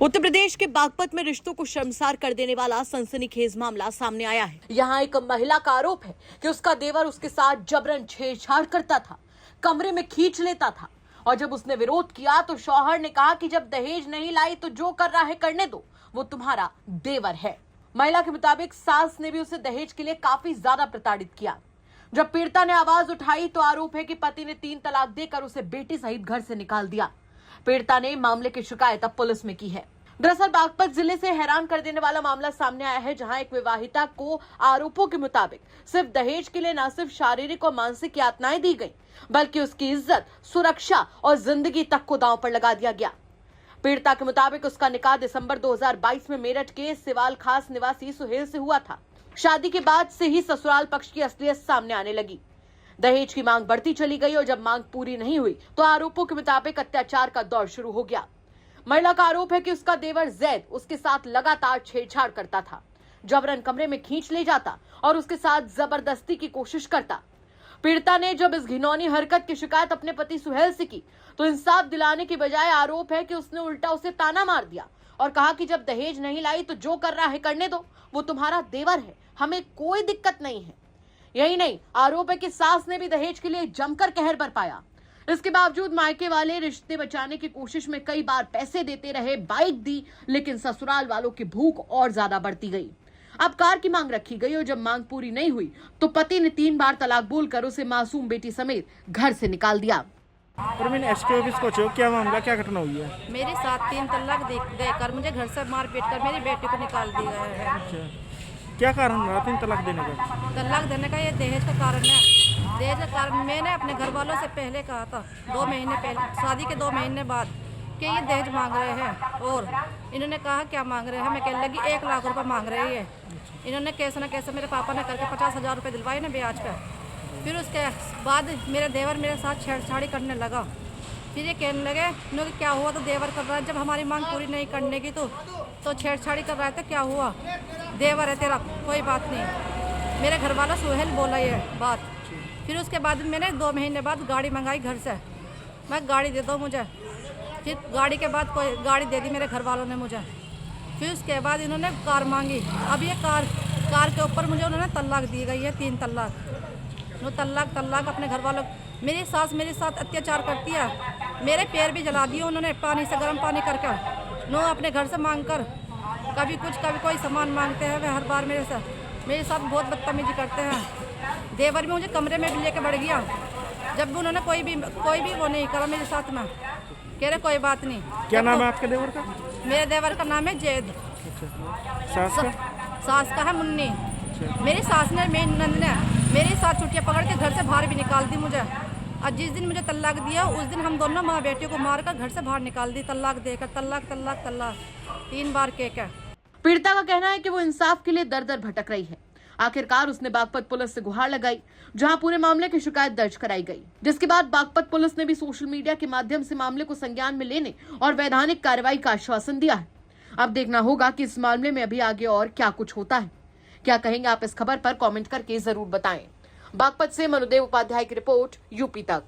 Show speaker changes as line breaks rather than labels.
उत्तर प्रदेश के बागपत में रिश्तों को शर्मसार कर देने वाला सनसनीखेज मामला सामने आया है। यहाँ एक महिला का आरोप है कि उसका देवर उसके साथ जबरन छेड़छाड़ करता था, कमरे में खींच लेता था और जब उसने विरोध किया तो शौहर ने कहा कि जब दहेज नहीं लाई तो जो कर रहा है करने दो, वो तुम्हारा देवर है। महिला के मुताबिक सास ने भी उसे दहेज के लिए काफी ज्यादा प्रताड़ित किया। जब पीड़िता ने आवाज उठाई तो आरोप है कि पति ने 3 तलाक देकर उसे बेटी सहित घर से निकाल दिया। पीड़िता ने मामले की शिकायत अब पुलिस में की है। दरअसल बागपत जिले से हैरान कर देने वाला मामला सामने आया है, जहां एक विवाहिता को आरोपों के मुताबिक सिर्फ दहेज के लिए न सिर्फ शारीरिक और मानसिक यातनाएं दी गई, बल्कि उसकी इज्जत, सुरक्षा और जिंदगी तक को दांव पर लगा दिया गया। पीड़िता के मुताबिक उसका निकाह दिसंबर 2022 में मेरठ के सिवाल खास निवासी सुहेल से हुआ था। शादी के बाद से ही ससुराल पक्ष की असलियत सामने आने लगी। दहेज की मांग बढ़ती चली गई और जब मांग पूरी नहीं हुई तो आरोपों के मुताबिक अत्याचार का दौर शुरू हो गया। महिला का आरोप है कि उसका देवर जैद उसके साथ लगातार छेड़छाड़ करता था, जबरन कमरे में खींच ले जाता और उसके साथ जबरदस्ती की कोशिश करता। पीड़िता ने जब इस घिनौनी हरकत की शिकायत अपने पति सुहेल से की तो इंसाफ दिलाने की बजाय आरोप है कि उसने उल्टा उसे ताना मार दिया और कहा कि जब दहेज नहीं लाई तो जो कर रहा है करने दो, वो तुम्हारा देवर है, हमें कोई दिक्कत नहीं है। यही नहीं, आरोप है कि सास ने भी दहेज के लिए जमकर कहर बरपाया। इसके बावजूद मायके वाले रिश्ते बचाने की कोशिश में कई बार पैसे देते रहे, बाइक दी, लेकिन ससुराल वालों की भूख और ज्यादा बढ़ती गई। अब कार की मांग रखी गई और जब मांग पूरी नहीं हुई तो पति ने 3 बार तलाक बोलकर उसे मासूम बेटी समेत घर से निकाल दिया।
एसपी ऑफिस पहुंचे, क्या मामला, क्या घटना हुई है?
मेरे साथ 3 तलाक देकर मुझे घर से मार पीट कर मेरी बेटी को निकाल दिया है।
अच्छा, क्या कारण रहा 3 तलाक देने का?
तलाक देने का ये दहेज का कारण है। दहेज का कारण मैंने अपने घर वालों से पहले कहा था, 2 महीने पहले, शादी के 2 महीने बाद, कि ये दहेज मांग रहे हैं। और इन्होंने कहा क्या मांग रहे हैं, मैं कहने लगी 1 लाख रुपए मांग रही है। इन्होंने कैसे न कैसे मेरे पापा ने करके 50,000 रुपये दिलवाए ना ब्याज पे। फिर उसके बाद मेरे देवर मेरे साथ छेड़छाड़ी करने लगा। फिर ये कहने लगे इन्होंने क्या हुआ तो देवर कर रहा है, जब हमारी मांग पूरी नहीं करने की तो छेड़छाड़ी कर रहा है, तो क्या हुआ, देवर है तेरा, कोई बात नहीं। मेरे घर वाला सुहेल बोला ये बात। फिर उसके बाद मैंने 2 महीने बाद गाड़ी मंगाई घर से, मैं गाड़ी दे दो मुझे। फिर गाड़ी के बाद कोई गाड़ी दे दी मेरे घर वालों ने मुझे। फिर उसके बाद इन्होंने कार मांगी। अब ये कार के ऊपर मुझे उन्होंने तलाक दी गई है, 3 तलाक। नो तलाक अपने घर वालों। मेरी सास मेरे साथ अत्याचार करती है, मेरे पैर भी जला दिए उन्होंने पानी से, गर्म पानी करके। नो अपने घर से मांग कर, कभी कुछ कभी कोई सामान मांगते हैं। वे हर बार मेरे साथ बहुत बदतमीजी करते हैं। देवर भी मुझे कमरे में भी लेके बढ़ गया, जब भी उन्होंने कोई भी वो नहीं करा मेरे साथ में। कह रहे कोई बात नहीं।
क्या नाम है आपके देवर का?
मेरे देवर का नाम है जैद। सास का है मुन्नी। मेरी सास ने, मेरी नंद ने मेरे साथ छुट्टियाँ पकड़ के घर से बाहर भी निकाल दी मुझे। और जिस दिन मुझे तलाक दिया उस दिन हम दोनों माँ बेटी को मारकर घर से बाहर निकाल दी, तलाक देकर। तलाक 3 बार के।
पीड़िता का कहना है कि वो इंसाफ के लिए दर दर भटक रही है। आखिरकार उसने बागपत पुलिस से गुहार लगाई, जहां पूरे मामले की शिकायत दर्ज कराई गई, जिसके बाद बागपत पुलिस ने भी सोशल मीडिया के माध्यम से मामले को संज्ञान में लेने और वैधानिक कार्रवाई का आश्वासन दिया है। अब देखना होगा कि इस मामले में अभी आगे और क्या कुछ होता है। क्या कहेंगे आप इस खबर पर कमेंट करके जरूर बताएं। बागपत से मनुदेव उपाध्याय की रिपोर्ट, यूपी तक।